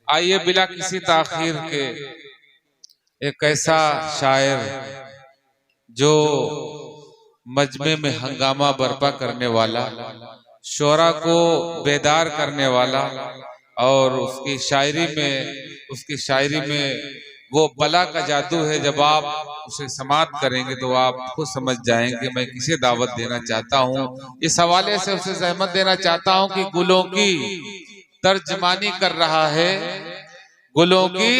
आइए बिला किसी ताखीर के एक ऐसा शायर जो मजमे में हंगामा बर्पा करने वाला, शोरा को बेदार करने वाला, और उसकी शायरी में वो बला का जादू है। जब आप उसे समाप्त करेंगे तो आप खुद समझ जाएंगे मैं किसे दावत देना चाहता हूँ। इस हवाले से उसे सहमत देना चाहता हूँ कि गुलों की तर्जमानी कर रहा है, गुलों की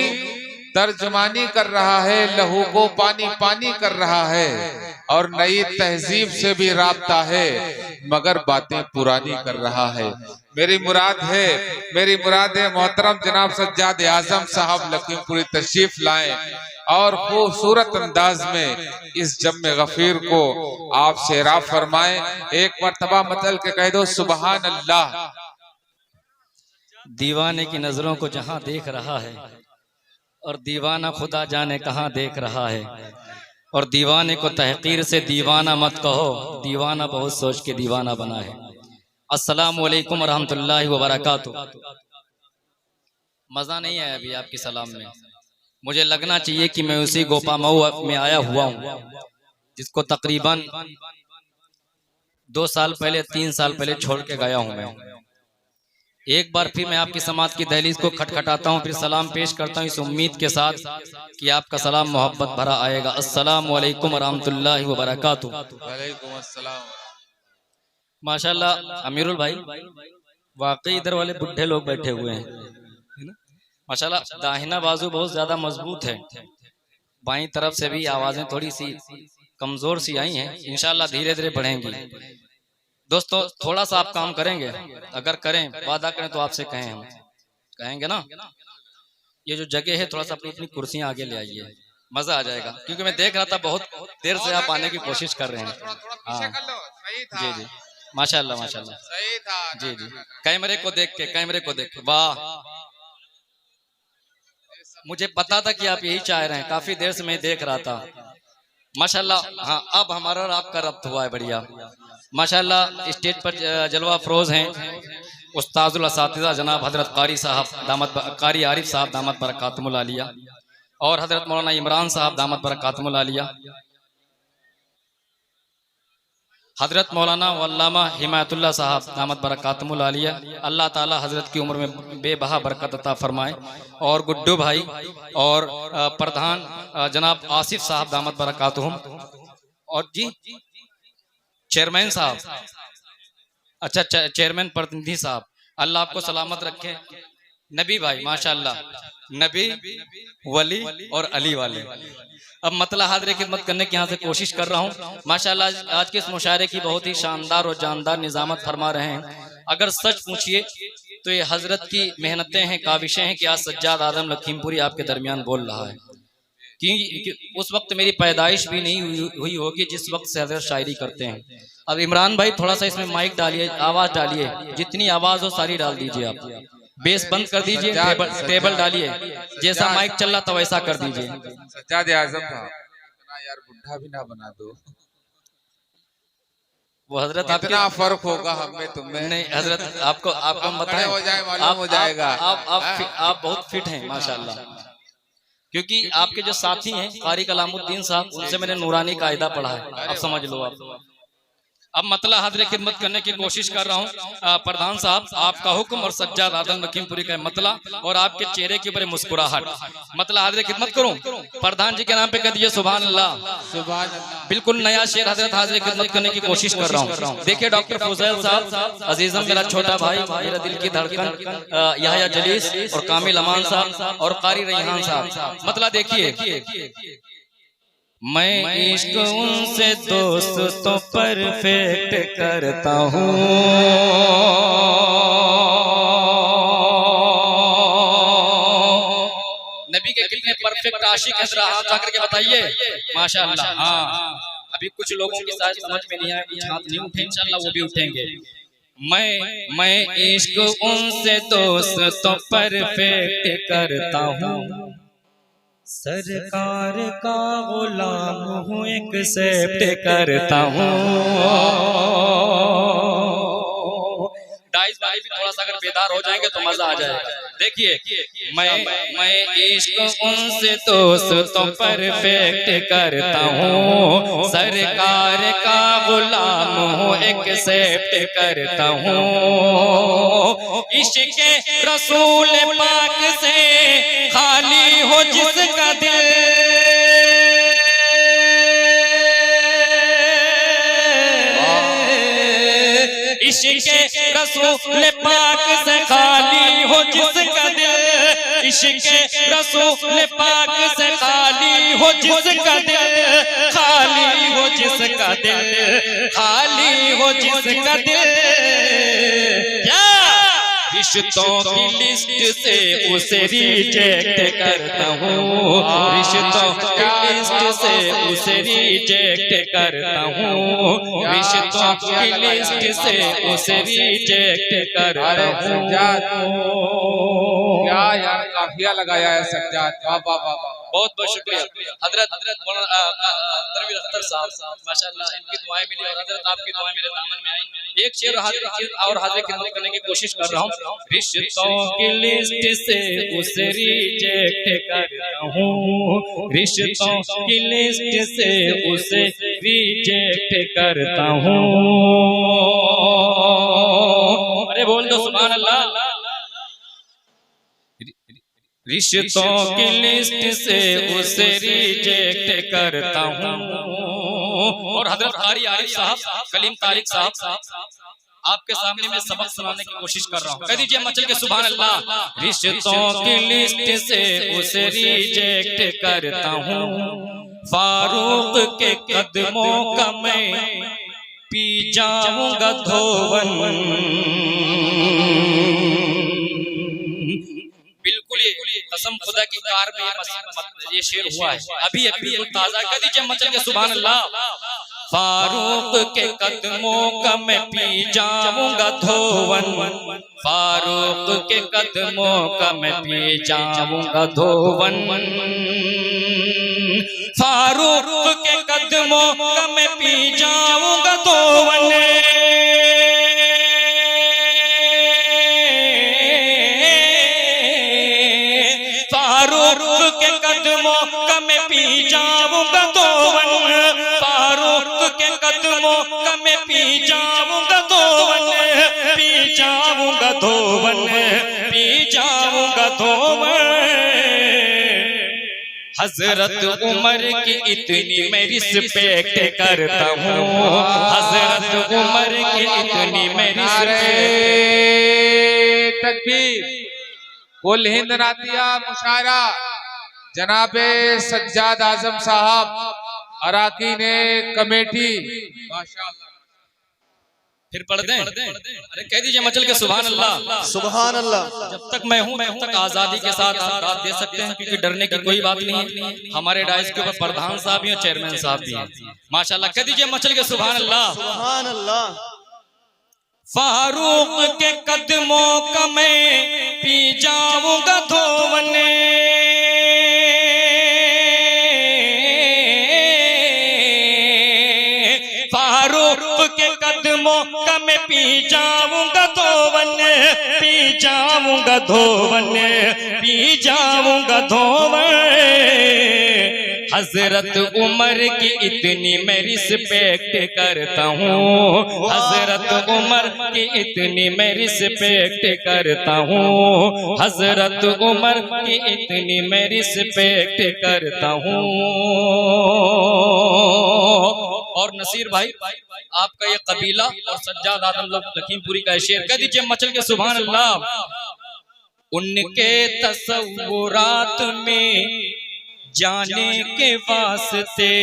तर्जमानी कर रहा है, लहू को पानी पानी कर रहा है, और नई तहजीब से भी राब्ता है, मगर बातें पुरानी कर रहा है। मेरी मुराद है मोहतरम जनाब सज्जाद आजम साहब लखीमपुरी तशरीफ लाएं और खूबसूरत अंदाज में इस जम्मे गफीर को आप शेरा फरमाएं। एक मर्तबा मतल के कह दो सुबहान अल्लाह। दीवाने की नजरों को जहां देख रहा है और दीवाना खुदा जाने कहां देख रहा है, और दीवाने को तहकीर से दीवाना मत कहो, दीवाना बहुत सोच के दीवाना बना है। अस्सलाम वालेकुम रहमतुल्लाहि व बरकातुहू। मजा नहीं आया अभी आपकी सलाम में। मुझे लगना चाहिए कि मैं उसी गोपा मऊ में आया हुआ हूँ जिसको तकरीबन 2 साल पहले 3 साल पहले छोड़ के गया हूँ मैं। एक बार फिर मैं आपकी समात की दहलीज को खटखटाता हूँ, फिर सलाम पेश करता हूँ इस उम्मीद के साथ कि आपका सलाम मोहब्बत भरा आएगा। अस्सलाम वालेकुम रहमतुल्लाहि व बरकातुहू। वालेकुम अस्सलाम। माशाल्लाह अमीरुल भाई, वाकई इधर वाले बुढ़े लोग बैठे हुए हैं माशाल्लाह। दाहिना बाजू बहुत ज्यादा मजबूत है, बाईं तरफ से भी आवाजें थोड़ी सी कमजोर सी आई हैं, इंशाल्लाह धीरे धीरे बढ़ेंगी। दोस्तों थोड़ा सा आप काम करेंगे, अगर करें वादा करें तो आपसे कहें, हम कहेंगे ना। ये जो जगह है थोड़ा सा अपनी अपनी कुर्सियां आगे ले आइए, मजा आ जाएगा, क्योंकि मैं देख रहा था बहुत देर से आप आने की कोशिश कर रहे हैं। हाँ जी जी, माशाल्लाह माशाल्लाह। जी जी, कैमरे को देख के वाह, मुझे पता था कि आप यही चाह रहे हैं, काफी देर से मैं देख रहा था माशाल्लाह। हाँ अब हमारा और आपका रब्त हुआ है, बढ़िया माशाल्लाह। स्टेज पर जलवा फरोज हैं उस्ताजुल असातिज़ा जनाब हजरत कारी आरिफ साहब दामत बरकातुहुल आलिया, और हजरत मौलाना इमरान साहब दामत बरकातुहुल आलिया, हजरत मौलाना वल्लामा हिमायतुल्लाह साहब दामत बरकातुहुल आलिया। अल्लाह ताला हजरत की उम्र में बेबहा बरकत अता फरमाए। और गुड्डू भाई और प्रधान जनाब आसिफ साहब दामत बरकातुहुम, और जी चेयरमैन साहब, अच्छा चेयरमैन प्रतिनिधि साहब, अल्लाह आपको सलामत रखे। नबी भाई माशाल्लाह, नबी वली और अली वाले। अब मतलब हाज़िर खिदमत करने की यहाँ से कोशिश कर रहा हूँ माशाल्लाह। आज के इस मुशायरे की बहुत ही शानदार और जानदार निजामत फरमा रहे हैं। अगर सच पूछिए तो ये हजरत की मेहनतें हैं, काविशें हैं कि आज सज्जाद आजम लखीमपुरी आपके दरमियान बोल रहा है। कि उस वक्त मेरी पैदाइश भी नहीं हुई होगी जिस वक्त से हजरत शायरी करते हैं। अब इमरान भाई थोड़ा सा इसमें माइक डालिए, आवाज डालिए, जितनी आवाज हो सारी डाल दीजिए। आप बेस बंद कर दीजिए, टेबल डालिए, जैसा माइक चल रहा था वैसा कर दीजिए। सज्जाद आजम था यार, बुढ़ा भी ना बना दो। वो हजरत कितना फर्क होगा हमें तुम्हें। नहीं हजरत आपको हम बताएं, हो जाए मालूम हो जाएगा। आप बहुत फिट हैं माशाल्लाह, क्योंकि आपके जो साथी हैं कारी कलामुद्दीन साहब, उनसे मैंने नूरानी कायदा पढ़ा है, अब समझ लो आप। अब मतलब हाज़िर खिदमत करने की कोशिश कर रहा हूँ। प्रधान साहब आपका हुक्म और सज्जाद आजम लखीमपुरी का मतला और आपके चेहरे के ऊपर मुस्कुराहट, मतलब हाज़िर खिदमत करूँ। प्रधान जी के नाम पे कह दीजिए सुभान अल्लाह, सुभान अल्लाह। बिल्कुल नया शेर हजरत हाज़िर खिदमत करने की कोशिश कर रहा हूँ। देखिए डॉक्टर फुज़ैल साहब अजीजम, मेरा छोटा भाई, मेरा दिल की धड़कन, यहया जलीस और कामिल अमान साहब और कारी रैहान साहब, मतलब देखिए। मैं इश्क उनसे दोस्तों परफेक्ट करता हूँ, नबी के कितने परफेक्ट आशिक हैं जरा हाथ जाकर के बताइए माशाअल्लाह। हाँ अभी कुछ लोगों की शायद समझ में नहीं आया, कुछ हाथ नहीं उठे, इंशाअल्लाह वो भी उठेंगे। मैं इश्क उनसे दोस्तों परफेक्ट करता हूँ, सरकार का गुलाम हूँ, एक्सेप्ट करता हूँ। डाइस भाई भी थोड़ा सा अगर बेदार हो जाएंगे तो मजा आ जाएगा। देखिए मैं इश्क उनसे दोस्तों परफेक्ट करता हूँ, सरकार का गुलाम हूँ एक्सेप्ट करता हूँ। इश्क रसूल पाक से खाली हो जिसका दिल, इश्क रसूल पाक से खाली हो जिसका दिल, इश्क रसूल पाक से खाली हो जिसका दिल, खाली हो जिसका दिल, खाली हो जिसका दिल। क्या रिश्तों की लिस्ट से उसे रिजेक्ट करता हूँ, रिश्तों की लिस्ट से उसे रिजेक्ट करता हूँ, रिश्तों की लिस्ट से उसे रिजेक्ट करता हूँ। क्या यार काफिया लगाया है सज्जाद, वाह वाह वाह वाह। बहुत बहुत शुक्रिया हजरत तनवीर अख्तर साहब, माशाल्लाह इनकी दुआएं मिली और हजरत आपकी दुआएं मेरे दामन में आई। एक शेर और हाजिर खिदमत करने की कोशिश कर रहा हूँ। रिश्तों की लिस्ट से उसे रिजेक्ट करता हूँ, रिश्तों की लिस्ट से उसे रिजेक्ट करता हूँ। अरे बोल दो सुभान अल्लाह। रिश्तों की लिस्ट से उसे रिजेक्ट करता हूँ। और हजरत कारी आरिफ साहब, कलीम तारिक साहब, आपके सामने मैं सबक सुनाने की कोशिश कर रहा हूँ, कह दीजिए मचल के सुभान अल्लाह। रिश्तों की लिस्ट से उसे रिजेक्ट करता हूँ, फारूक के कदमों का मैं पी जाऊंगा धोवन। बिल्कुल ये कसम खुदा की कार में ये शेर हुआ है, अभी अभी ताजा। कह दीजिए मचल के सुभान अल्लाह। फारूक के कदमों का मैं पी जाऊंगा धोवन, फारूक के कदमों का मैं पी जाऊंगा धोवन, फारूक के कदमों का मैं पी जाऊंगा धोवन। फारूक के कदमों का मैं पी जाऊंगा धोवन, फारूक के कदमों का मैं पी जाऊंगा धोवन, पी जाऊंगा धोवन, पी जाऊंगा धोवन। हजरत उमर की इतनी मैं रिस्पेक्ट करता हूँ, हजरत उमर की इतनी मैं रिस्पेक्ट। तकबीर, कुल हिंद नातिया मुशायरा जनाबे सज्जाद आजम साहब अराकीन कमेटी, माशाअल्लाह। फिर पढ़ दें? अरे कह दीजिए मचल के सुभान अल्लाह। सुभान अल्लाह। जब तक मैं हूं तब तक आजादी के साथ आप दाद दे सकते हैं, क्योंकि डरने की कोई बात नहीं है। हमारे डाइस के ऊपर प्रधान साहब भी हैं, चेयरमैन साहब भी हैं, माशाअल्लाह। कह दीजिए मचल के सुभान अल्लाह। सुभान अल्लाह। फारूक के कदमों का मैं पी जाऊंगा धोवन, फारूक के कदमों का मैं पी जाऊंगा धोवन, पी जाऊंगा धोवन, पी जाऊंगा धोवन। हजरत उमर की इतनी मैं रिस्पेक्ट करता हूँ, हजरत उमर की इतनी मैं रिस्पेक्ट करता हूँ, हजरत उमर की इतनी मैं रिस्पेक्ट करता हूँ। और नसीर भाई आपका ये कबीला और सज्जाद आदम लखीमपुरी का शेर, कह दीजिए मचल के सुभान अल्लाह। उनके तसव्वुरात में जाने के वास्ते,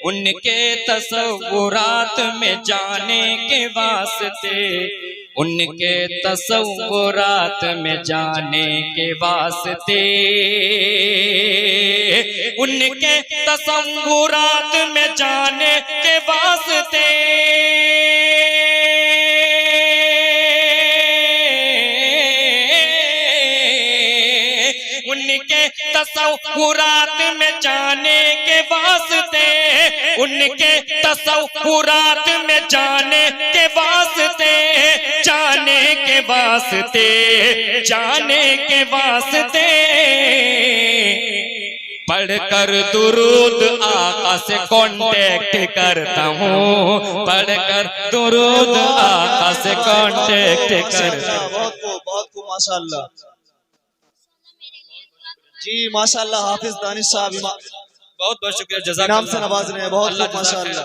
उनके तसव्वुरात में जाने के वास्ते, उनके तसव्वुरात में जाने के वास्ते, उनके तसव्वुरात में जाने के वास्ते, उनके उनके तसव्वुरात में जाने के वास्ते, उनके तसव्वुरात में जाने के वास्ते, जाने के वास्ते, जाने के वास्ते पढ़कर दुरूद आका से कांटेक्ट करता हूँ, पढ़कर दुरूद आका से कांटेक्ट करता हूँ। बहुत खूब माशाअल्लाह जी, माशाअल्लाह। हाफिज दानिश साहब बहुत बहुत शुक्रिया, इनाम जज़ाकल्लाह। से नवाज रहे हैं, बहुत अल्लाह खूब माशाअल्लाह।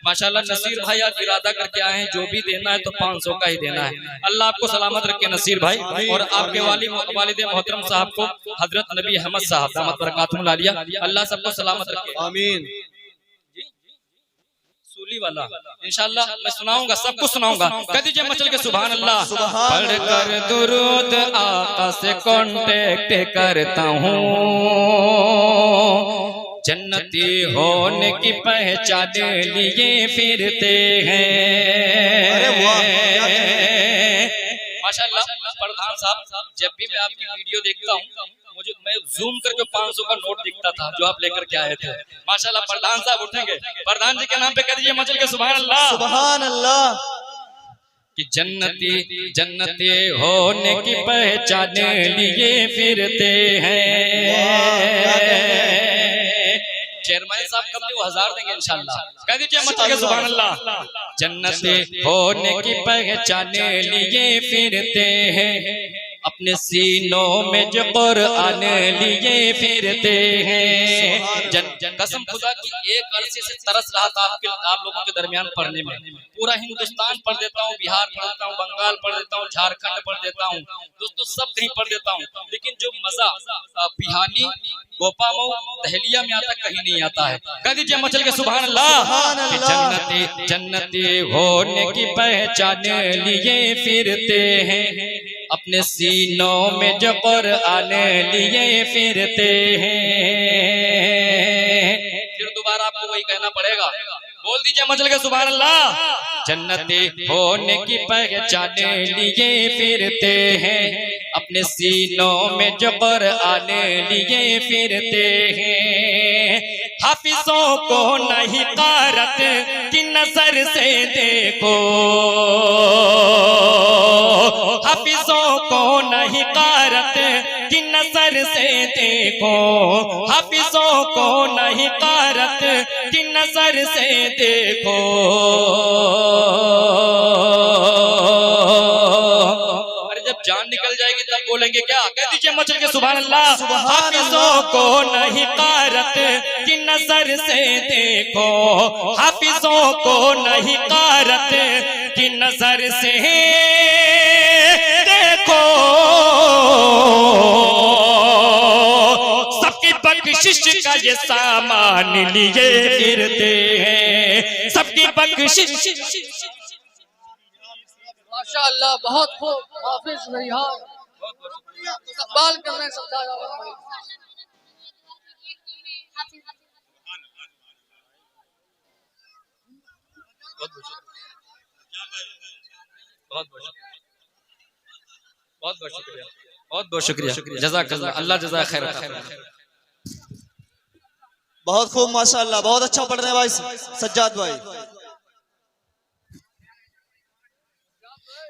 माशाअल्लाह। नसीर भाई आज इरादा करके आए हैं, जो भी देना है तो 500 का ही देना है। अल्लाह आपको सलामत रखे नसीर भाई, और आपके वालिद मोहतरम साहब को हजरत नबी अहमद साहब दामत बरकातुहुल आलिया, अल्लाह सबको सलामत रखे, आमीन। सूली वाला इंशाअल्लाह मैं सुनाऊंगा, सबको सुनाऊंगा। कह दीजिए मचल के सुभान अल्लाह। पढ़कर दुरूद आका से कांटेक्ट करता हूँ, जन्नती होने की पहचान लिए फिरते हैं। माशाअल्लाह प्रधान साहब, जब भी मैं आपकी वीडियो देखता हूँ मैं जूम करके 500 का नोट दिखता था जो आप लेकर के आए थे। माशाअल्लाह प्रधान साहब उठेंगे, प्रधान जी के नाम पे कर दीजिए मचल के सुभान अल्लाह। सुभान अल्लाह। कि जन्नती होने की पहचान लिए फिरते हैं। चेयरमैन साहब कब वो 1000 देंगे इंशाअल्लाह। कह दीजिए मचल के सुभान अल्लाह। जन्नती होने की पहचान लिए फिरते हैं, अपने सीनों में जो कुरान लिए फिरते हैं। कसम खुदा की एक अरसे से तरस रहा था आप लोगों के दरमियान पढ़ने में। पूरा हिंदुस्तान पढ़ देता हूँ, बिहार पढ़ देता हूँ, बंगाल पढ़ देता हूँ, झारखंड पढ़ देता हूँ, दोस्तों सब कहीं पढ़ देता हूँ, लेकिन जो मजा पिहानी, गोपामऊ, दहलिया में आता कहीं नहीं आता है। कह दीजिए मचल के सुभान अल्लाह। जन्नती होने की पहचान लिए फिरते हैं, अपने सीनों में जो कुरान लिए फिरते हैं। फिर दोबारा आपको वही कहना पड़ेगा, बोल दीजिए मचल के सुभान अल्लाह। जन्नती होने की पहचान लिए फिरते हैं, अपने सीनों में जो कुरान लिए फिरते हैं। हाफिजों को नहीं कारत की नजर से देखो, हाफिजों को नहीं कारत की नजर से देखो, हाफिजों को नहीं कारत की नजर से देखो। अरे जब जान निकल जाएगी तब बोलेंगे क्या? कह दीजिए मचल के सुभान अल्लाह। हाफिजों को नहीं कारत की नजर से देखो, हाफिजों को नहीं कारत की नजर से देखो, सबकी बख्शिश का ये सामान लिए फिरते हैं, सबकी बख्शिश। माशाअल्लाह बहुत खूब। हाफिज रिहान इस्तकबाल कर रहे हैं सरदार आलम भाई। बहुत बहुत शुक्रिया, बहुत बहुत शुक्रिया, जज़ाकल्लाह, अल्लाह जज़ा खैर। बहुत खूब माशाअल्लाह, बहुत अच्छा पढ़ रहे हैं भाई सज्जाद भाई।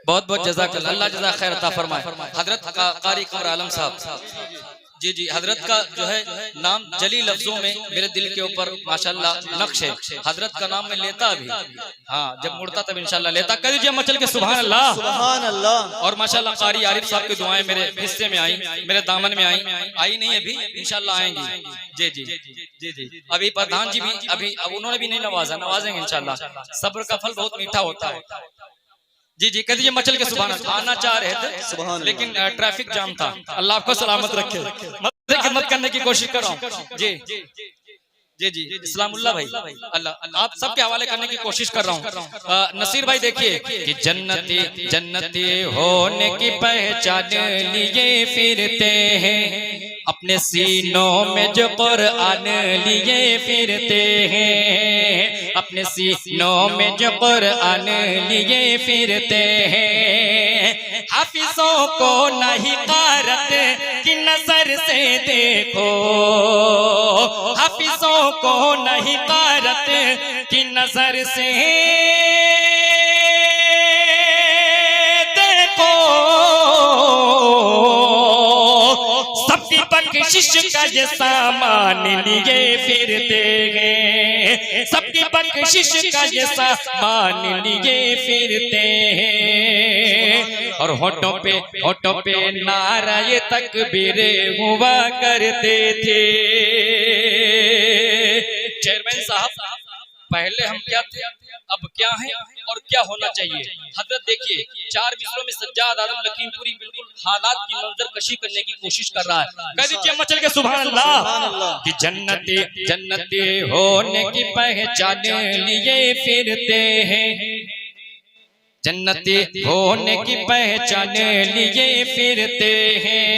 बहुत बहुत जज़ाकल्लाह, अल्लाह जज़ा खैर अता फरमाए। हजरत कारी कमर आलम साहब, जी जी, हजरत का जो है नाम जली लफ्जों में मेरे दिल के ऊपर माशाअल्लाह नक्श है। हजरत का नाम मैं लेता भी, हाँ जब मुड़ता तब इंशाअल्लाह लेता। कह दीजिए मचल के सुभान अल्लाह। सुभान अल्लाह। और माशाअल्लाह कारी आरिफ साहब की दुआएं मेरे हिस्से में आई, मेरे दामन में आई नहीं अभी, इंशाअल्लाह आएंगी। जी जी जी जी, अभी प्रधान जी भी अभी उन्होंने भी नहीं नवाजा, नवाजेंगे इंशाअल्लाह। सब्र का फल बहुत मीठा होता है। जी जी, कह दीजिए मचल के सुभान अल्लाह। आना चाह रहे थे लेकिन ट्रैफिक जाम था। अल्लाह आपको सलामत रखे, खिदमत करने की कोशिश कर रहा हूँ। जी जी जी, इस्लामुल्लाह भाई, अल्लाह आप सबके हवाले करने की कोशिश कर रहा हूँ। नसीर भाई देखिए कि जन्नती होने की पहचान लिए फिरते हैं, अपने सीनों में जो कुरान लिए फिरते हैं, अपने सीनों में जो कुरान लिए फिरते हैं। हाफिजों को नहीं कारत कि नजर से देखो, हाफिजों को नहीं कारत कि नजर से देखो, सबकी बख्शिश का ये सामान लिए फिरते हैं, सबकी बख्शिश का ये सामान लिए फिरते हैं। और होठों पे नाराए तकबीरे हुआ करते थे। चेयरमैन साहब, पहले हम क्या थे, अब क्या है और क्या होना चाहिए। हजरत देखिए 4 मिसरों में सज्जाद आजम लखीमपुरी बिल्कुल हालात की मंजर कशी करने की कोशिश कर रहा है। कह दीजिए मचल के सुभान अल्लाह। कि जन्नती होने की पहचान लिए फिरते हैं, जन्नती होने की पहचान लिए फिरते हैं,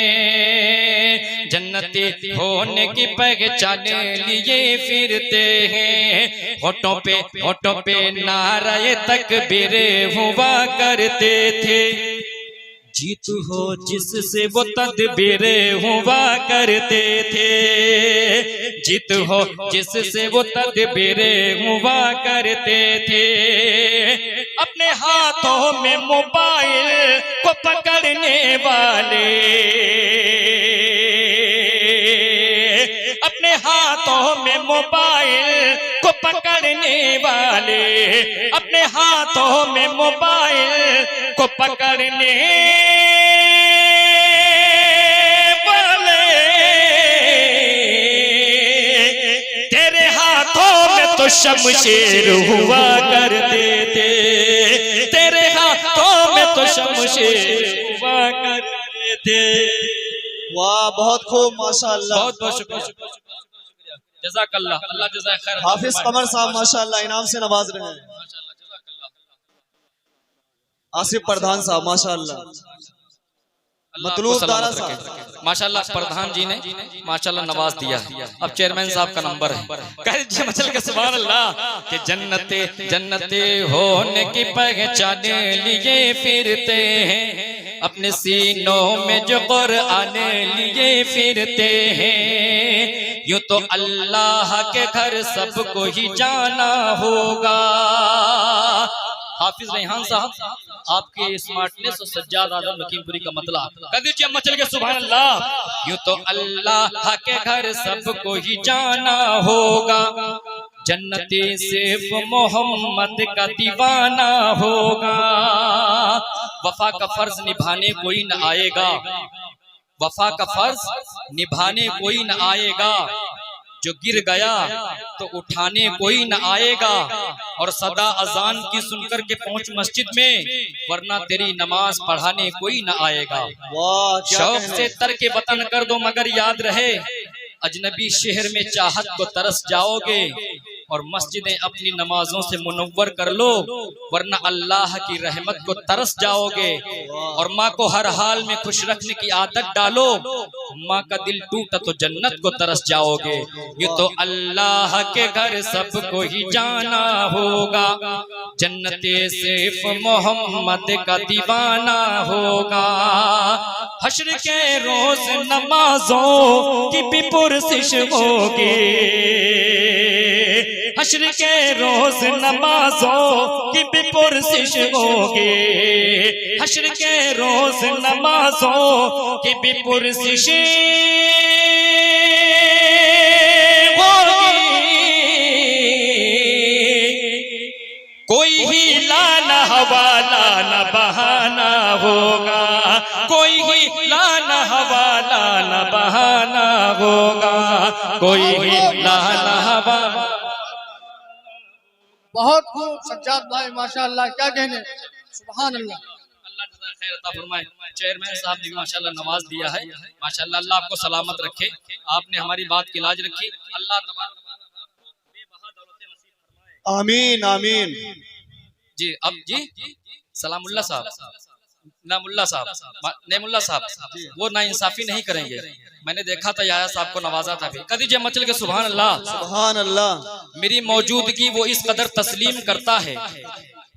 जन्नती होने की पहचान लिए फिरते हैं। होठों पे नाराए तकबीरे हुआ करते थे, जीत हो जिससे वो तदबीरे हुआ करते थे, जीत हो जिससे वो तदबीरे हुआ करते थे। अपने हाथों में मोबाइल को पकड़ने वाले, अपने हाथों में मोबाइल को पकड़ने वाले, अपने हाथों में मोबाइल को पकड़ने वाले, तेरे हाथों में तो शमशेर हुआ करते थे, तेरे हाथों में तो शमशेर हुआ करते थे। वाह, बहुत खूब, माशाअल्लाह। बहुत बहुत शुक्रिया, जज़ाकल्लाह, अल्लाह जज़ाए खैर। हाफिज कमर साहब माशाअल्लाह इनाम से नवाज रहे हैं। आसिफ प्रधान साहब माशाअल्लाह। मतलूब दारा साहब माशाअल्लाह, प्रधान जी ने माशाअल्लाह नवाज दिया है। अब चेयरमैन साहब का नंबर है, कह दीजिए मचल के सुभान अल्लाह। कि जन्नते होने की पहचान लिए फिरते हैं, अपने सीनों में जो कुरान लिए फिरते हैं। यूं तो अल्लाह के घर सबको ही जाना होगा। हाफिज रेहान साहब, आपके स्मार्टनेस और सज्जाद आजम लखीमपुरी का मतलब कह दीजिए मचल के सुभान अल्लाह। यूं तो अल्लाह के घर सबको ही जाना होगा, जन्नती सिर्फ मोहम्मद का दीवाना होगा। वफा का फर्ज निभाने कोई न आएगा, वफा का फर्ज निभाने कोई न आएगा, जो गिर गया तो उठाने कोई न आएगा। और सदा अजान की सुनकर के पहुंच मस्जिद में, वरना तेरी नमाज पढ़ाने कोई न आएगा। शौक से तरके वतन कर दो मगर याद रहे, अजनबी शहर में चाहत को तरस जाओगे। और मस्जिदें अपनी नमाजों से मुनव्वर कर लो, वरना अल्लाह की रहमत को तरस जाओगे। और माँ को हर हाल में खुश रखने की आदत डालो, माँ का दिल टूटा तो जन्नत को तरस जाओगे। ये तो अल्लाह के घर सबको ही जाना होगा, जन्नते सिर्फ मोहम्मद का दीवाना होगा। हश्र के रोज नमाजों की भी पुरसिश होगी, हश्र के रोज नमाजों की भी पुरसिश होगी, हश्र के रोज नमाजों की भी पुरसिश होगी। कोई हीला न हवाला न बहाना होगा, कोई हीला न हवाला न बहाना होगा, कोई हीला न हवाला। बहुत खूब सज्जाद भाई माशाअल्लाह, क्या कहने, सुभान अल्लाह। अल्लाह जज़ा खैर अता फरमाए। चेयरमैन साहब ने माशाअल्लाह नवाज दिया है, माशाअल्लाह। अल्लाह आपको सलामत रखे, आपने हमारी बात की लाज रखी। अल्लाह तबारक व तआला बेबहा दौलत नसीब फरमाए। आमीन आमीन। जी अब जी सलामुल्लाह साहब, नामुल्लाह साहब, नेमुल्लाह साहब, वो नाइंसाफी नहीं करेंगे। मैंने देखा था याया साहब को नवाजा था भी। कह दीजिए मचल के सुभान अल्लाह। सुभान अल्लाह। मेरी मौजूदगी वो इस कदर तस्लीम करता है,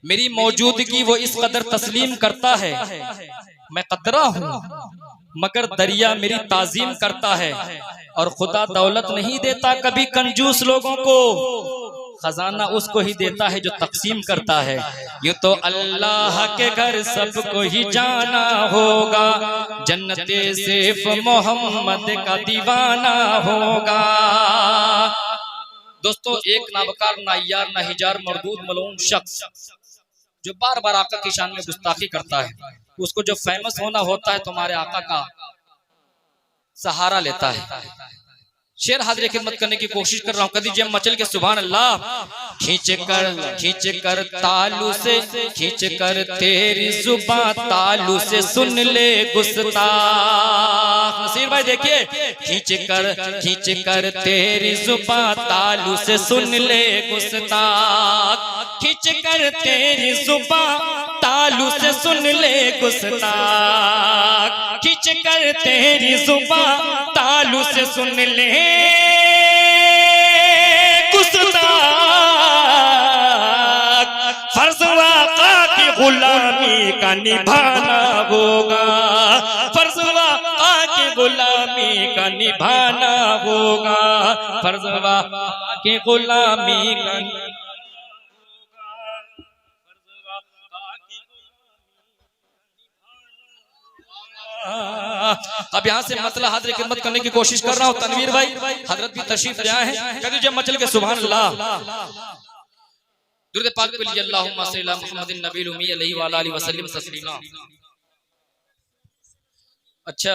मेरी मौजूदगी वो इस कदर तस्लीम करता है, मैं कतरा हूँ मगर दरिया मेरी ताजीम करता है। और खुदा दौलत नहीं देता कभी कंजूस लोगों को, खजाना उसको ही देता है जो तकसीम करता है। यूं तो अल्लाह के घर सबको ही जाना होगा, जन्नते सिर्फ मोहम्मद का दीवाना होगा। दोस्तों, एक नाबकार, नायार, नाहिजार, मरदूद, मलून शख्स जो बार बार आका की शान में गुस्ताखी करता है, उसको जो फेमस होना होता है तुम्हारे आका का सहारा लेता है। शेर हाजिर खिदमत करने की कोशिश कर रहा हूँ। कदी जब मचल के सुभान अल्लाह, खींच कर तालू से, खींच कर तेरी जुबां तालू से सुन ले गुस्ताख। नसीर भाई देखिए, खींच कर तेरी जुबां तालू से सुन ले गुस्ताख, खींच कर तेरी जुबां तालू से सुन ले गुस्ताख, खींच कर तेरी जुबां तालू से सुन ले गुस्ताख। फर्ज आका की गुलामी का निभाना होगा, फर्ज आका की गुलामी का निभाना होगा, फर्ज आका की गुलामी का। अब यहाँ से मतलब हाजिर खिदमत करने की कोशिश कर रहा हूँ। तनवीर भाई हजरत भी तशरीफ ले आए हैं। कह दीजिए मचल के सुभान अल्लाह। दुरूद पाक पे लीजिए, अल्लाहुम्मा सल्ली अला मुहम्मदिन नबील उम्मी अलैहि व आलिहि वसल्लम तस्लीमा। अच्छा,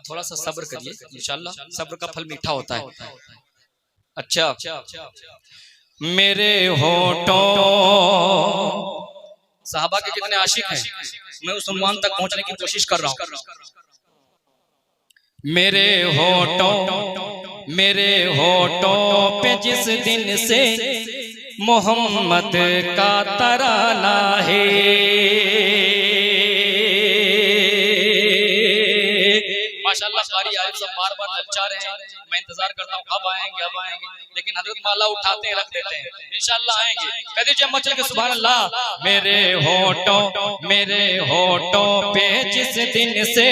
थोड़ा सा सब्र करिए, इंशाअल्लाह सब्र का फल मीठा होता है। अच्छा, मेरे होठों, साहबा के कितने आशिक हैं, मैं उस उन्वान तक पहुंचने की कोशिश कर रहा हूं। मेरे होठों पे जिस दिन से मोहम्मद का तराना है, माशाअल्लाह कारी आलिम सब बार बार ललचा रहे हैं। मैं इंतजार करता हूँ कब आएंगे, लेकिन हजरत माला उठाते हैं, रख देते हैं, इंशाअल्लाह आएंगे। कह दीजिए मचल के सुभान अल्लाह। मेरे होठों पे जिस दिन से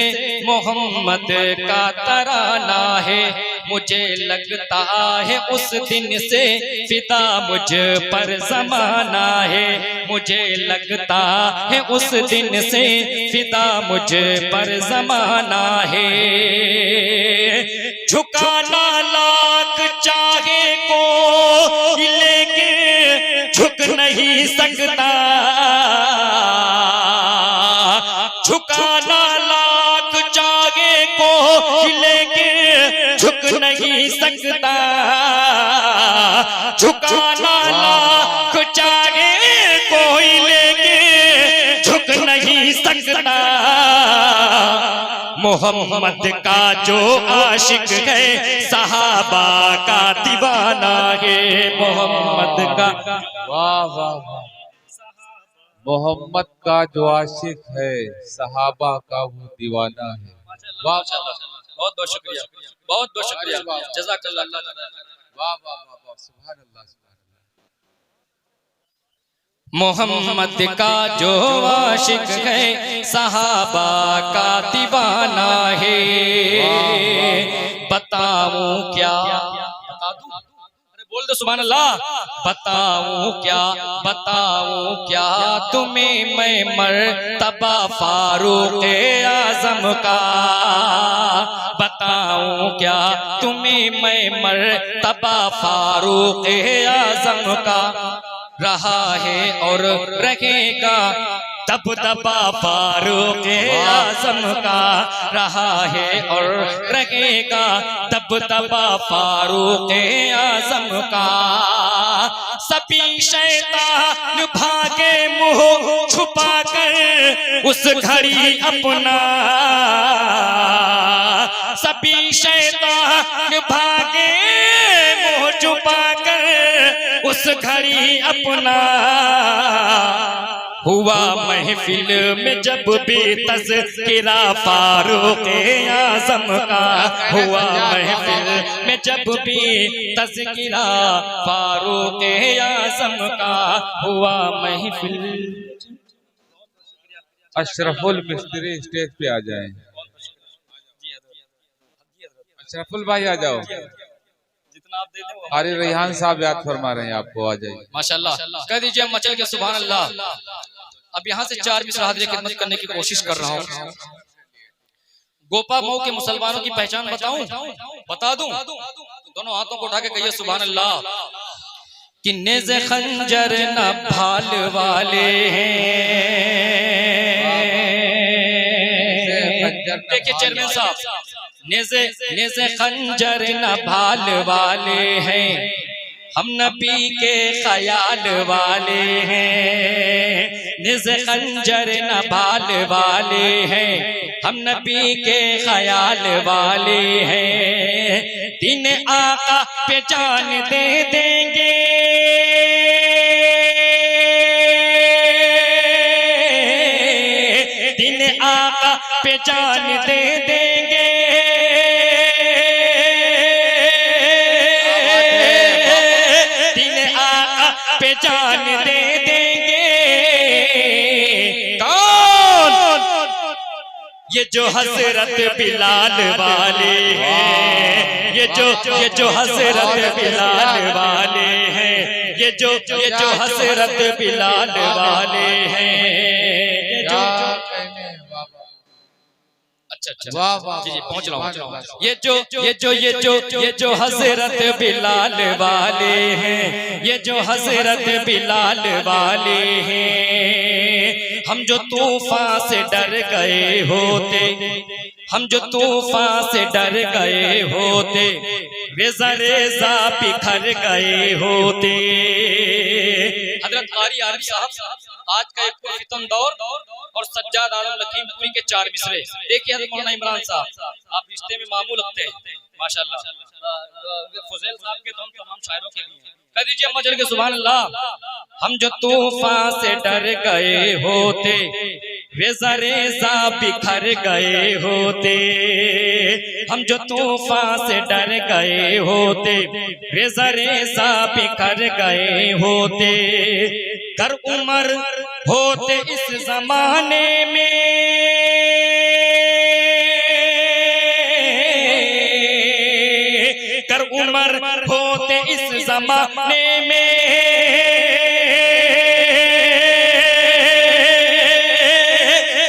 मोहम्मद का तराना है, मुझे लगता है उस दिन से फिदा मुझ पर जमाना है, मुझे लगता है उस दिन से फिदा मुझ पर जमाना है। झुकाना लाख चाहे को लेके झुक नहीं सकता, झुकाना लाख चाहे को लेके झुक नहीं सकता, झुकाना लाख चाहे कोई लेके झुक नहीं सकता। मोहम्मद का जो आशिक है सहाबा का दीवाना है, मोहम्मद का। वाह वाह वाह, मोहम्मद का जो आशिक है सहाबा का वो दीवाना है। वाह बहुत बहुत शुक्रिया, बहुत बहुत शुक्रिया, जज़ाकल्लाह। वाह वाह वाह, सुभान अल्लाह। मोहम्मद का जो आशिक है सहाबा का दीवाना है, बताऊं क्या, बता दूं, अरे बोल दो सुभान अल्लाह। बताऊं क्या तुम्हें मैं मर्तबा फारूक आज़म का, बताऊं क्या तुम्हें मैं मर्तबा फारूक आज़म का। रहा है और रहेगा दबदबा फारूक आज़म का, रहा है और रहेगा दबदबा फारूक आज़म का। सभी शैतान भागे मुंह छुपा कर उस घड़ी अपना, सभी शैतान भागे मुंह छुपा कर उस घड़ी अपना। हुआ महफिल में जब भी तज़किरा फारूक आज़म का, हुआ महफिल में जब भी तज़किरा फारूक आज़म का, हुआ महफिल। अशरफुल मिस्त्री स्टेज पे आ जाएं। शरफुल भाई आ जाओ। जितना आप दे दो। अरे रेहान साहब याद फरमा रहे हैं आपको, आ जाइए। माशाल्लाह कह दीजिए मचल के सुभान अल्लाह। अब यहाँ से 4 मिसरा हाजिर खिदमत करने की कोशिश कर रहा हूँ। गोपा मऊ के मुसलमानों की पहचान बताऊं, बता दूं? दोनों हाथों को उठा के कहिए सुभान अल्लाह। कि नेज़े खंजर न भाल वाले हैं। देखिए चेयरमैन साहब, नेज़े खंजर न भाल वाले हैं, हम नबी के ख्याल वाले हैं। नेज़े खंजर न भाल वाले हैं, हम नबी के ख्याल वाले हैं। दिन आका पे जान दे देंगे, दिन आका पे जान दे देंगे। दिन आका पे जान दे देंगे। कौन? ये जो हजरत बिलाल वाले हैं, ये जो हजरत बिलाल वाले हैं, ये जो हजरत बिलाल वाले हैं। अच्छा वाह वाह जी पहुंच रहा हूँ। ये जो हजरत बिलाल वाले हैं, ये जो हजरत बिलाल वाले हैं। हम जो तूफान से डर गए होते, हम जो तूफान से डर गए होते, रेजा रेजा बिखर गए होते। हजरत कारी आरिफ साहब आज का एक फितन दौर और सज्जाद आलम लखीमपुरी के 4 मिसरे। देखिए हजरत मौलाना इमरान साहब, आप रिश्ते में मामूल लगते हैं माशाल्लाह। फुजैल साहब के दोनों तमाम शायरों के लिए कह दीजिए मजल के सुभान अल्लाह। हम जो तूफान से डर गए होते, रेजा रेजा बिखर गए होते। हम जो तूफान से डर गए होते, रेजा रेजा बिखर गए होते। कर उमर होते इस जमाने में, कर उमर होते इस जमाने में।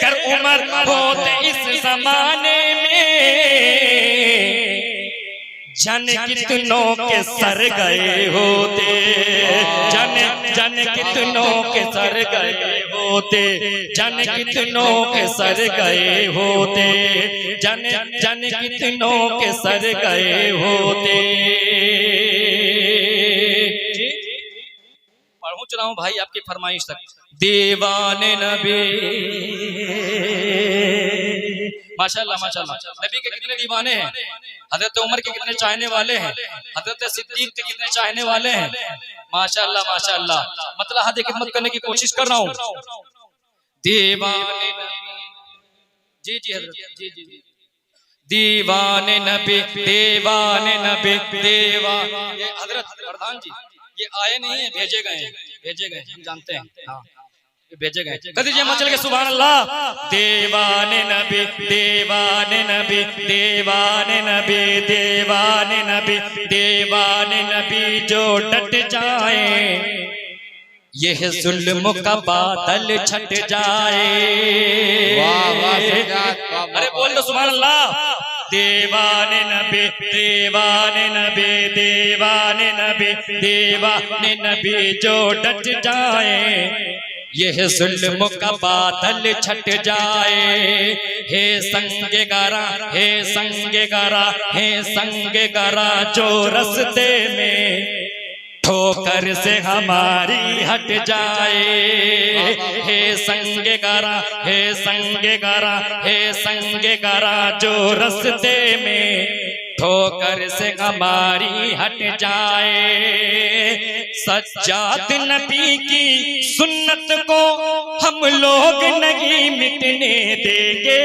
कर उमर होते इस जमाने में। जाने कितनों के सर गए होते, जाने कितनों के सर गए होते, जाने कितनों के सर गए होते, जाने कितनों के सर गए होते। पहुंच रहा हूं भाई आपकी फरमाइश तक। दीवाने नबी माशाल्लाह माशाल्लाह। नबी के कितने दीवाने हैं, हजरत उमर के कितने चाहने वाले हैं, हजरत सिद्दीक के कितने चाहने वाले हैं। माशाल्लाह माशाल्लाह। मतलब हद खिदमत करने की कोशिश कर रहा हूँ। दीवाने जी जी हजरत जी जी दीवाने नबी, दीवाने नबी, दीवाने। ये हजरत प्रधान जी ये आए नहीं है, भेजे गए हैं, भेजे गए हम जानते हैं। हाँ भेजे गए। कह दीजिए मचल के सुभान अल्लाह। दीवाने नबी, दीवाने नबी, दीवाने नबी, दीवाने नबी, दीवाने नबी जो डट जाए, यह जुल्म का बादल छट जाए। अरे बोल दो सुभान अल्लाह। दीवाने नबी, दीवाने नबी, दीवाने नबी, दीवाने नबी जो डट जाए, यह जुल्म का बादल छट जाए। हे संगे गारा, हे संगे गारा, हे संगे गारा जो रस्ते में ठोकर से हमारी हट जाए। हे संगे गारा, हे संगे गारा, हे संगे गारा जो रस्ते में ठोकर से हमारी हट जाए। सज्जाद नबी की सुन्नत को हम लोग नहीं मिटने देंगे।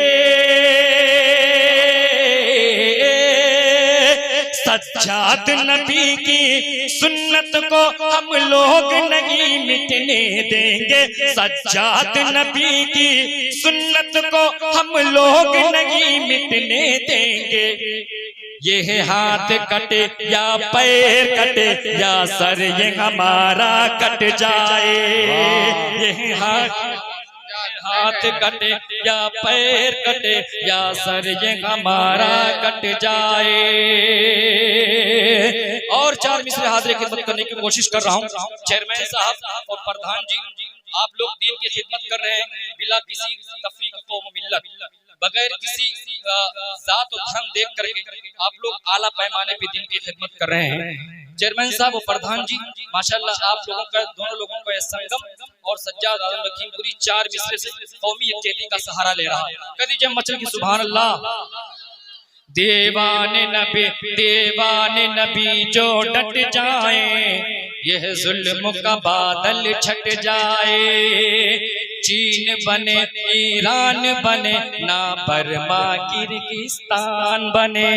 सज्जाद नबी की सुन्नत को हम लोग नहीं मिटने देंगे। सज्जाद नबी की सुन्नत को हम लोग नहीं मिटने देंगे। ये हाथ कटे या पैर कटे या सर ये हमारा कट जाए। ये हाथ कटे या पैर कटे या सर ये हमारा कट जाए। और 4 मिसरे हाजिर खिदमत करने की कोशिश कर रहा हूँ। चेयरमैन साहब और प्रधान जी, आप लोग दीन की खिदमत कर रहे हैं बिला किसी तफरीक कौम मिल्लत, बगैर किसी जात और धर्म देख करके आप लोग आला पैमाने पे दीन की खिदमत कर रहे हैं। चेयरमैन साहब और प्रधान जी, माशाल्लाह आप लोगों का, दोनों लोगों का संगम और सज्जाद आजम लखीमपुरी 4 मिसरे से कौमी यकजहती का सहारा ले रहा है। कदी जब मचल की सुभान अल्लाह। दीवाने नबी जो डट जाए, यह जुल्म का बादल छट जाए। चीन बने ईरान बने ना बर्मा किर्गिस्तान बने।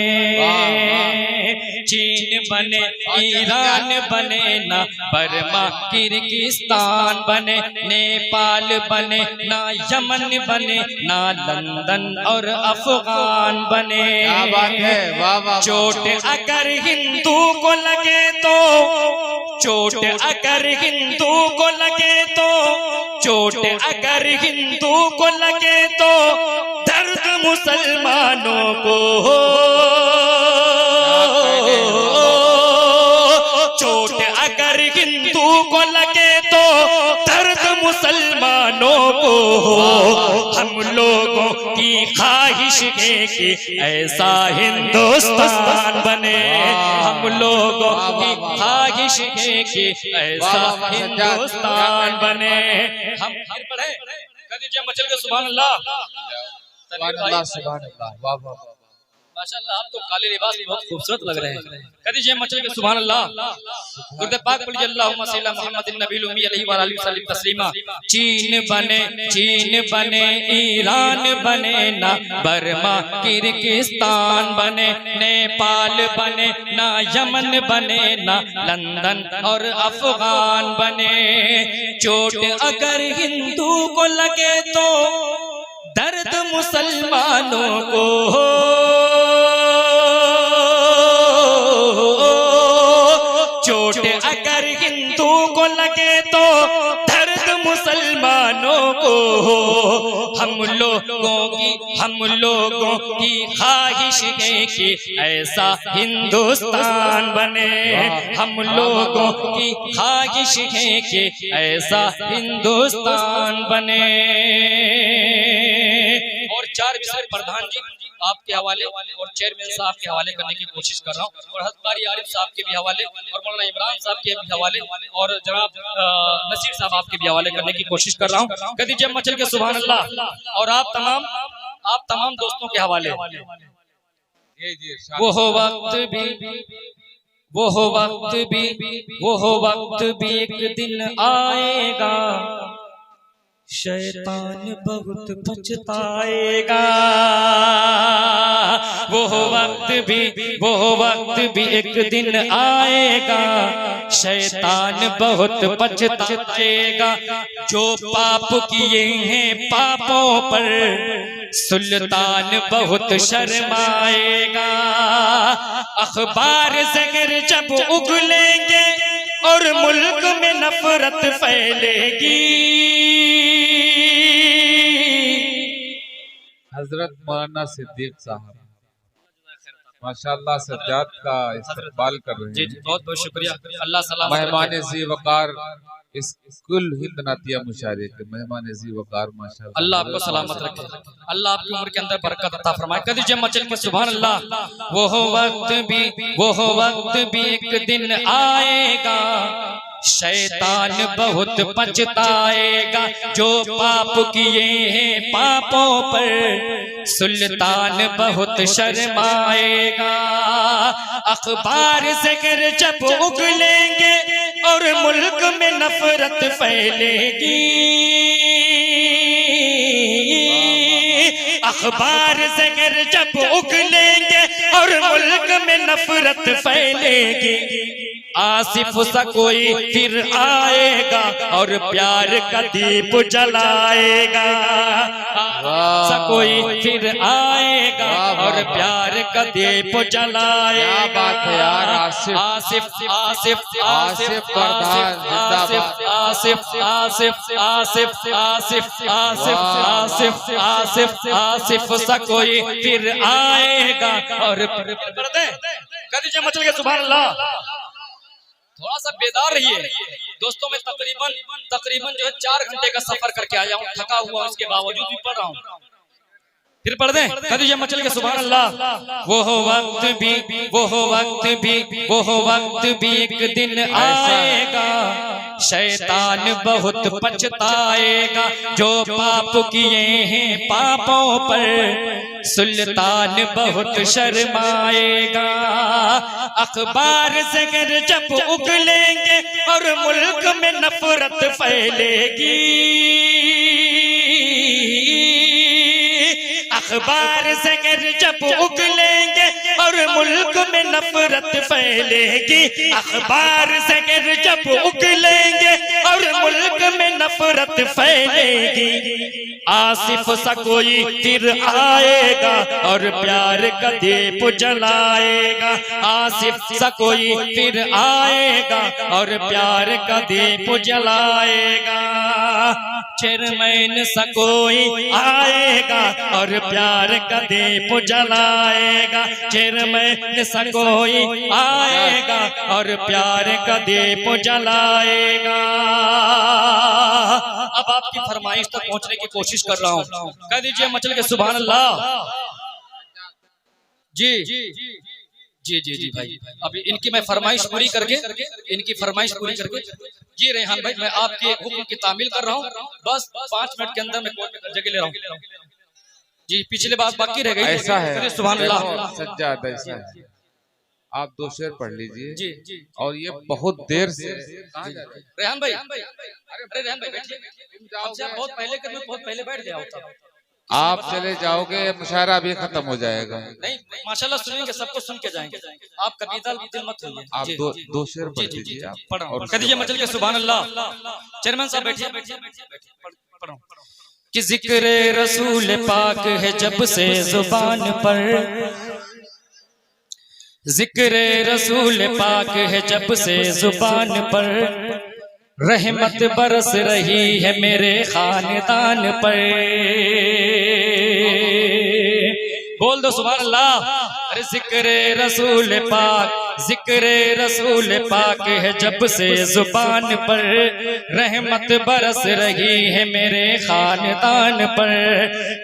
चीन बने ईरान बने ना बर्मा किर्गिस्तान बने। नेपाल बने ना यमन बने ना लंदन और अफगान बने। चोट अगर हिंदू को लगे तो, चोट अगर हिंदू को लगे तो, चोट अगर हिंदू को लगे तो दर्द मुसलमानों को। चोट अगर हिंदू को लगे तो दर्द मुसलमानों को। हम लोगों की ख्वाहिश है कि ऐसा हिंदुस्तान बने। हम लोगों की ख्वाहिश है कि ऐसा हिंदुस्तान बने। हम पढ़े कदी जब मचल के सुभान अल्लाह। माशाअल्लाह, आप तो काले लिबास में बहुत खूबसूरत लग रहे हैं। कदी जय मचल के सुभान अल्लाह। गुरुद पाक पढ़िए अल्लाहुम्मा सल्ली अला मुहम्मदिन नबील उम्मी अलैहि व आलिहि वसल्लम तस्लीमा। चीन बने ईरान बने ना बर्मा किर्गिस्तान बने। नेपाल बने ना यमन बने ना लंदन और अफगान बने। चोट अगर हिंदू को लगे तो दर्द मुसलमानों को। चोट अगर हिंदू को लगे तो दर्द मुसलमानों को। हम लोगों की ख्वाहिश है कि ऐसा हिंदुस्तान बने। हम लोगों की ख्वाहिश है कि ऐसा हिंदुस्तान बने। और 4 मिसरे प्रधान जी आपके हवाले और चेयरमैन साहब के हवाले करने की कोशिश कर रहा हूँ, और हज़रत कारी आरिफ साहब के भी हवाले और मौलाना इमरान साहब के भी हवाले और जनाब नसीर साहब आपके भी हवाले करने की कोशिश कर रहा हूँ। कदी जब मचल के सुभान अल्लाह। और आप तमाम दोस्तों के हवाले। वो वक्त भी एक दिन आएगा, शैतान बहुत पछताएगा। वो वक्त भी एक दिन आएगा, शैतान बहुत पछताएगा। जो पाप किए हैं पापों पर सुल्तान बहुत शर्माएगा। अखबार ज़हर जब उगलेंगे और मुल्क में नफरत फैलेगी। हजरत मौलाना सिद्दीक साहब माशाअल्लाह सज्जाद का इस्तकबाल कर रहे हैं। जी बहुत बहुत शुक्रिया। अल्लाह सलामत मेहमान जी वकार इस कुल हिंद नातिया मुशायरे के मेहमान जी वकार माशाअल्लाह। अल्लाह आपको सलामत रखे, अल्लाह आपकी उम्र के अंदर बरकत अता फरमाए। कदी जब मचल के सुभान अल्लाह। वो वक्त भी एक दिन आएगा, शैतान बहुत पछताएगा। जो पाप किए हैं पापों पर सुल्तान बहुत शर्माएगा। अखबार ज़हर जब उगलेंगे और मुल्क में नफरत फैलेगी। अखबार ज़हर जब उगलेंगे और मुल्क में नफरत फैलेगी। आसिफ सा कोई फिर आएगा और प्यार का दीप जलाएगा। सा कोई फिर आएगा और प्यार का दीप जलाएगा। क्या बात है यार, आसिफ आसिफ आसिफ आसिफ प्रधान जिंदाबाद। आसिफ आसिफ आसिफ आसिफ आसिफ आसिफ आसिफ आसिफ सा कोई फिर आएगा। और कर दीजिए मचल के सुभान अल्लाह। थोड़ा सा बेदार रहिए दोस्तों। मैं तकरीबन जो है 4 घंटे का सफर करके आया हूँ, थका हुआ इसके बावजूद भी पढ़ रहा हूँ। फिर पढ़ दें, कर दीजिए मचल के सुभान अल्लाह। वो वक्त भी एक दिन आएगा, शैतान बहुत पछताएगा। जो पाप किए हैं पापों पर सुल्तान बहुत शर्माएगा। अखबार से जब उगलेंगे और मुल्क में नफरत फैलेगी। अखबार से जब उगलेंगे और मुल्क में नफरत फैलेगी। अखबार से जब उगलेंगे और मुल्क में नफरत फैलेगी। आसिफ सा कोई फिर आएगा और प्यार का दीप जलाएगा। आसिफ सा कोई फिर आएगा और प्यार का दीप जलाएगा। चेयरमैन सा कोई आएगा और प्यार का दीप जलाएगा। चेयरमैन सा कोई आएगा और प्यार का दीप जलाएगा। अब आपकी फरमाइश तक पहुंचने की कोशिश कर रहा हूं, कह दीजिए मचल के सुभान अल्लाह। जी जी जी जी जी भाई, अभी इनकी मैं फरमाइश पूरी करके जी रेहान भाई, मैं आपके हुक्म की तामील कर रहा हूँ। बस 5 मिनट के अंदर मैं कोर्ट में जगह ले रहा हूँ जी। पिछले बात बाकी रह गई। ऐसा है सुभान अल्लाह। सज्जाद, ऐसा है, आप 2 शेर पढ़ लीजिए जी जी। और और ये बहुत देर से रेहान भाई, अरे रेहान भाई बैठिए। आपसे आप बहुत पहले बैठ गया होता। आप चले जाओगे, मुशायरा भी खत्म हो जाएगा। नहीं माशाल्लाह सुनेंगे, सबको सुन के जाएंगे। आप कभी दिल मत होइए। आप दो शेर पढ़ लीजिए आप। और कह दीजिए मचल के सुभान अल्लाह। चेयरमैन साहब बैठिए। पढ़ो कि जिक्र रसूल पाक है जब से जुबान पर। जिक्र रसूल पाक है जब से जुबान पर। रहमत बरस रही है मेरे खानदान पर। बोल दो सुभान अल्लाह। अरे जिक्र रसूल पाक है जब से जुबान पर। रहमत बरस रही है मेरे खानदान पर।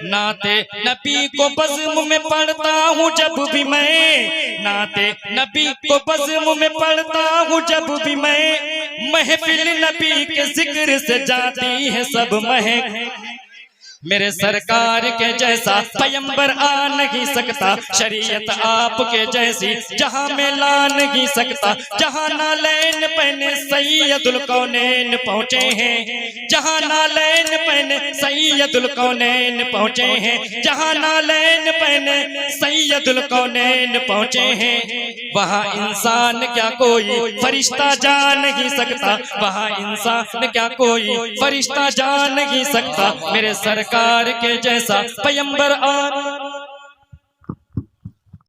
नाते नबी को बज़्म में पढ़ता हूँ जब भी मैं। नाते नबी को बज़्म में पढ़ता हूँ जब भी मैं। महफिल नबी के जिक्र से जाती है सब महक। मेरे सरकार के जैसा पैगंबर आ नहीं सकता। शरीयत आपके जैसी जहां में ला नहीं सकता। जहां नालैन पहने सैयदुल कौनैन पहुंचे हैं। जहां नालैन पहने सैयदुल कौनैन पहुंचे हैं। जहां नालैन पहने सैयदुल कौनैन पहुंचे हैं। वहां इंसान क्या कोई फरिश्ता जा नहीं सकता। वहां इंसान क्या कोई फरिश्ता जा नहीं सकता। मेरे सरकार के जैसा पैगंबर आ